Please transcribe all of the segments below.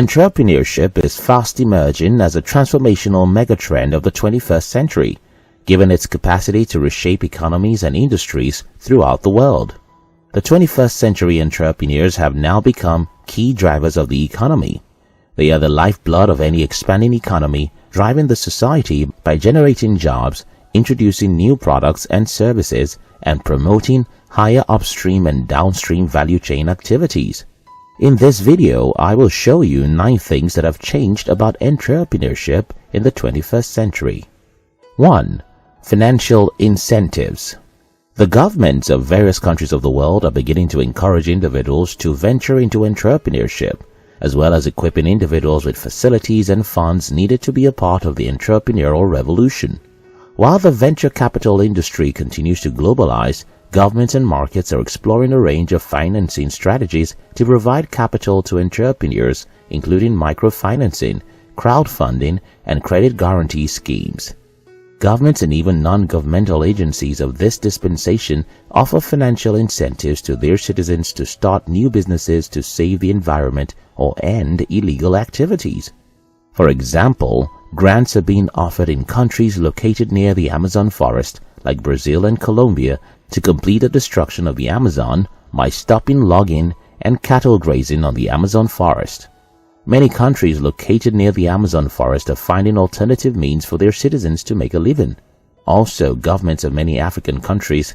Entrepreneurship is fast emerging as a transformational megatrend of the 21st century, given its capacity to reshape economies and industries throughout the world. The 21st century entrepreneurs have now become key drivers of the economy. They are the lifeblood of any expanding economy, driving the society by generating jobs, introducing new products and services, and promoting higher upstream and downstream value chain activities. In this video, I will show you 9 things that have changed about entrepreneurship in the 21st century. 1. Financial incentives. The governments of various countries of the world are beginning to encourage individuals to venture into entrepreneurship, as well as equipping individuals with facilities and funds needed to be a part of the entrepreneurial revolution. While the venture capital industry continues to globalize, governments and markets are exploring a range of financing strategies to provide capital to entrepreneurs, including microfinancing, crowdfunding, and credit guarantee schemes. Governments and even non-governmental agencies of this dispensation offer financial incentives to their citizens to start new businesses to save the environment or end illegal activities. For example, grants are being offered in countries located near the Amazon forest, like Brazil and Colombia, to complete the destruction of the Amazon by stopping logging and cattle grazing on the Amazon forest. Many countries located near the Amazon forest are finding alternative means for their citizens to make a living. Also, governments of many African countries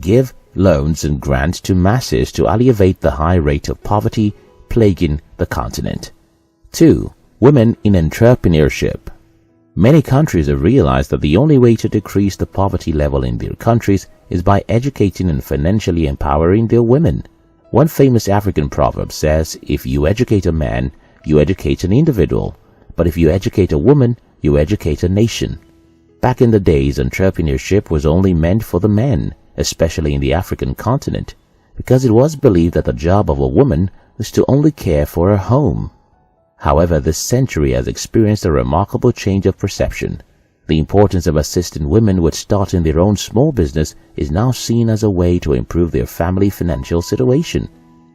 give loans and grants to masses to alleviate the high rate of poverty plaguing the continent. 2. Women in entrepreneurship. Many countries have realized that the only way to decrease the poverty level in their countries is by educating and financially empowering their women. One famous African proverb says, if you educate a man, you educate an individual, but if you educate a woman, you educate a nation. Back in the days, entrepreneurship was only meant for the men, especially in the African continent, because it was believed that the job of a woman was to only care for her home. However, this century has experienced a remarkable change of perception. The importance of assisting women with starting their own small business is now seen as a way to improve their family financial situation.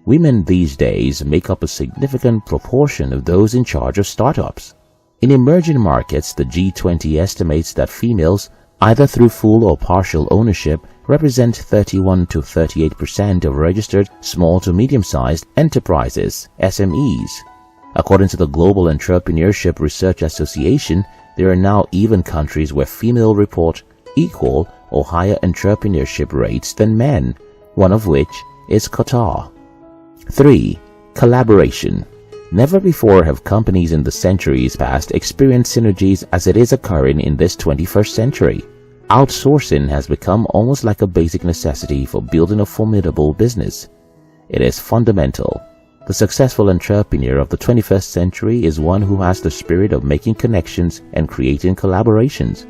Women these days make up a significant proportion of those in charge of startups. In emerging markets, the G20 estimates that females, either through full or partial ownership, represent 31 to 38% of registered small to medium-sized enterprises, SMEs. According to the Global Entrepreneurship Research Association, there are now even countries where females report equal or higher entrepreneurship rates than men, one of which is Qatar. 3. Collaboration. Never before have companies in the centuries past experienced synergies as it is occurring in this 21st century. Outsourcing has become almost like a basic necessity for building a formidable business. It is fundamental. The successful entrepreneur of the 21st century is one who has the spirit of making connections and creating collaborations.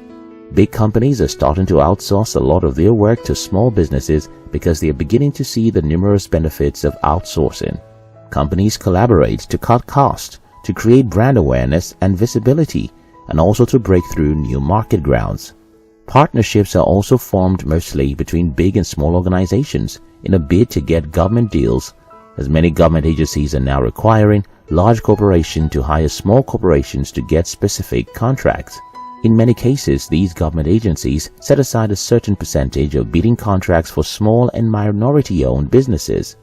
Big companies are starting to outsource a lot of their work to small businesses because they are beginning to see the numerous benefits of outsourcing. Companies collaborate to cut costs, to create brand awareness and visibility, and also to break through new market grounds. Partnerships are also formed mostly between big and small organizations in a bid to get government deals, as many government agencies are now requiring large corporations to hire small corporations to get specific contracts. In many cases, these government agencies set aside a certain percentage of bidding contracts for small and minority-owned businesses.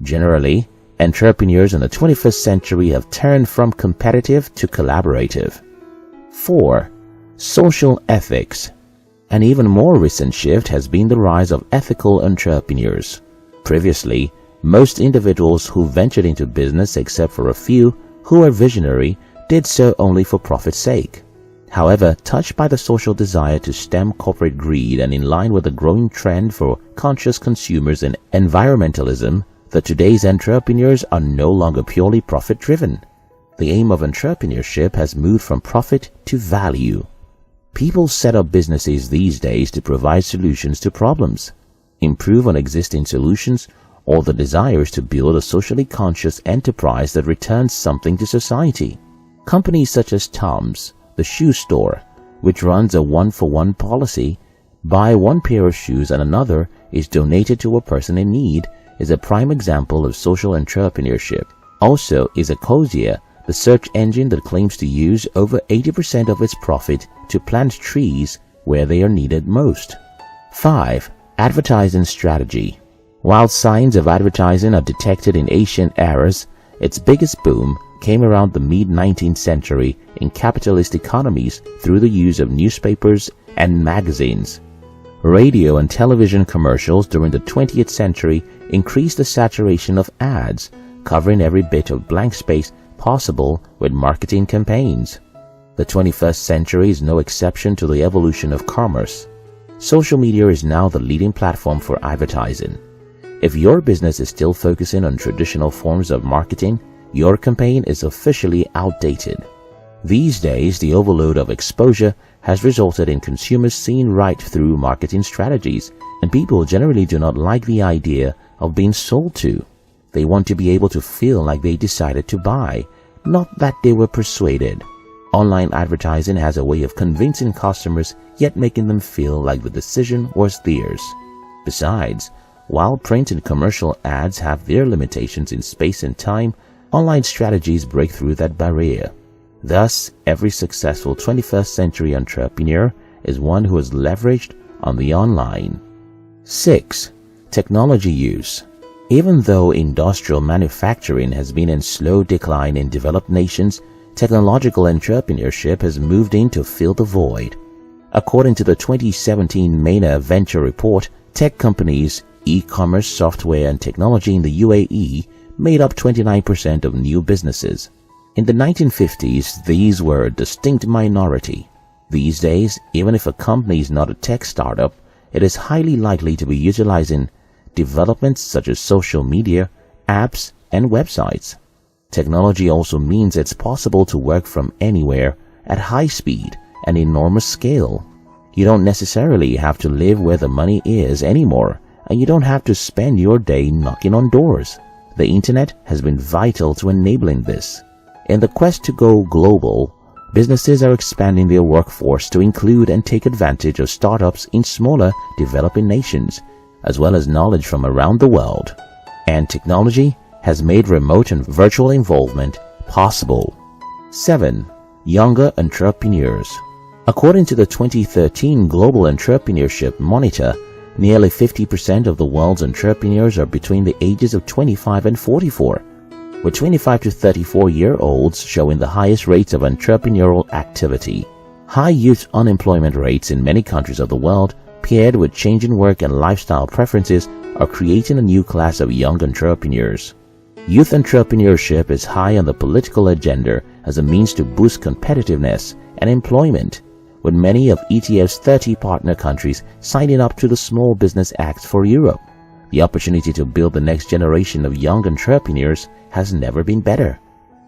Generally, entrepreneurs in the 21st century have turned from competitive to collaborative. 4. Social ethics. An even more recent shift has been the rise of ethical entrepreneurs. Previously, most individuals who ventured into business, except for a few who were visionary, did so only for profit's sake. However, touched by the social desire to stem corporate greed and in line with the growing trend for conscious consumers and environmentalism, today's entrepreneurs are no longer purely profit-driven. The aim of entrepreneurship has moved from profit to value. People set up businesses these days to provide solutions to problems, improve on existing solutions, or the desires to build a socially conscious enterprise that returns something to society. Companies such as Tom's, the shoe store, which runs a one-for-one policy, buy one pair of shoes and another is donated to a person in need, is a prime example of social entrepreneurship. Also is Ecosia, the search engine that claims to use over 80% of its profit to plant trees where they are needed most. 5. Advertising strategy. While signs of advertising are detected in ancient eras, its biggest boom came around the mid-19th century in capitalist economies through the use of newspapers and magazines. Radio and television commercials during the 20th century increased the saturation of ads, covering every bit of blank space possible with marketing campaigns. The 21st century is no exception to the evolution of commerce. Social media is now the leading platform for advertising. If your business is still focusing on traditional forms of marketing, your campaign is officially outdated. These days, the overload of exposure has resulted in consumers seeing right through marketing strategies, and people generally do not like the idea of being sold to. They want to be able to feel like they decided to buy, not that they were persuaded. Online advertising has a way of convincing customers yet making them feel like the decision was theirs. Besides, while print and commercial ads have their limitations in space and time, online strategies break through that barrier. Thus, every successful 21st century entrepreneur is one who has leveraged on the online. 6. Technology use. Even though industrial manufacturing has been in slow decline in developed nations, technological entrepreneurship has moved in to fill the void. According to the 2017 MENA Venture Report, tech companies, e-commerce, software and technology in the UAE made up 29% of new businesses. In the 1950s, these were a distinct minority. These days, even if a company is not a tech startup, it is highly likely to be utilizing developments such as social media, apps, and websites. Technology also means it's possible to work from anywhere at high speed and enormous scale. You don't necessarily have to live where the money is anymore, and you don't have to spend your day knocking on doors. The internet has been vital to enabling this. In the quest to go global, businesses are expanding their workforce to include and take advantage of startups in smaller, developing nations, as well as knowledge from around the world. And technology has made remote and virtual involvement possible. 7. Younger entrepreneurs. According to the 2013 Global Entrepreneurship Monitor, nearly 50% of the world's entrepreneurs are between the ages of 25 and 44, with 25 to 34-year-olds showing the highest rates of entrepreneurial activity. High youth unemployment rates in many countries of the world, paired with changing work and lifestyle preferences, are creating a new class of young entrepreneurs. Youth entrepreneurship is high on the political agenda as a means to boost competitiveness and employment, with many of ETF's 30 partner countries signing up to the Small Business Act for Europe. The opportunity to build the next generation of young entrepreneurs has never been better.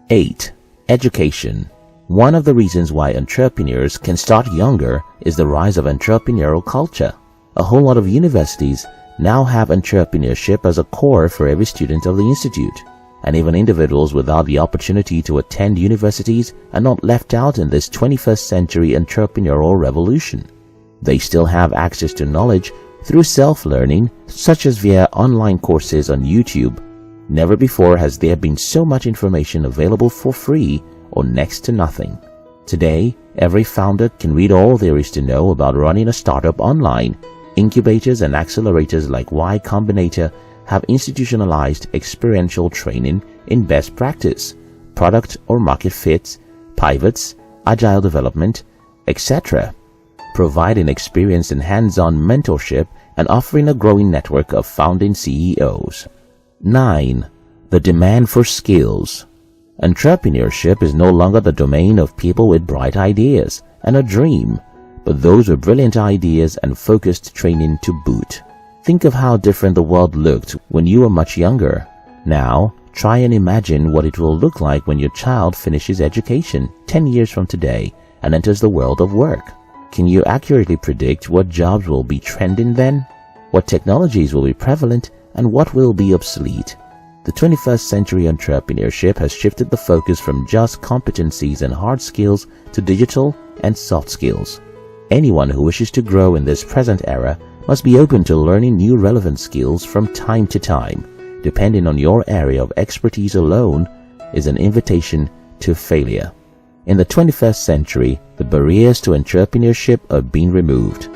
8. Education. One of the reasons why entrepreneurs can start younger is the rise of entrepreneurial culture. A whole lot of universities now have entrepreneurship as a core for every student of the institute, and even individuals without the opportunity to attend universities are not left out in this 21st century entrepreneurial revolution. They still have access to knowledge through self-learning, such as via online courses on YouTube. Never before has there been so much information available for free or next to nothing. Today, every founder can read all there is to know about running a startup online. Incubators and accelerators like Y Combinator have institutionalized experiential training in best practice, product or market fits, pivots, agile development, etc., providing experience in hands-on mentorship and offering a growing network of founding CEOs. 9. The demand for skills. Entrepreneurship is no longer the domain of people with bright ideas and a dream, but those with brilliant ideas and focused training to boot. Think of how different the world looked when you were much younger. Now, try and imagine what it will look like when your child finishes education 10 years from today and enters the world of work. Can you accurately predict what jobs will be trending then? What technologies will be prevalent and what will be obsolete? The 21st century entrepreneurship has shifted the focus from just competencies and hard skills to digital and soft skills. Anyone who wishes to grow in this present era must be open to learning new relevant skills from time to time. Depending on your area of expertise alone is an invitation to failure. In the 21st century, the barriers to entrepreneurship are being removed.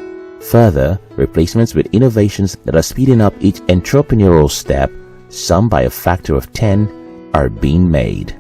Further, replacements with innovations that are speeding up each entrepreneurial step, some by a factor of 10, are being made.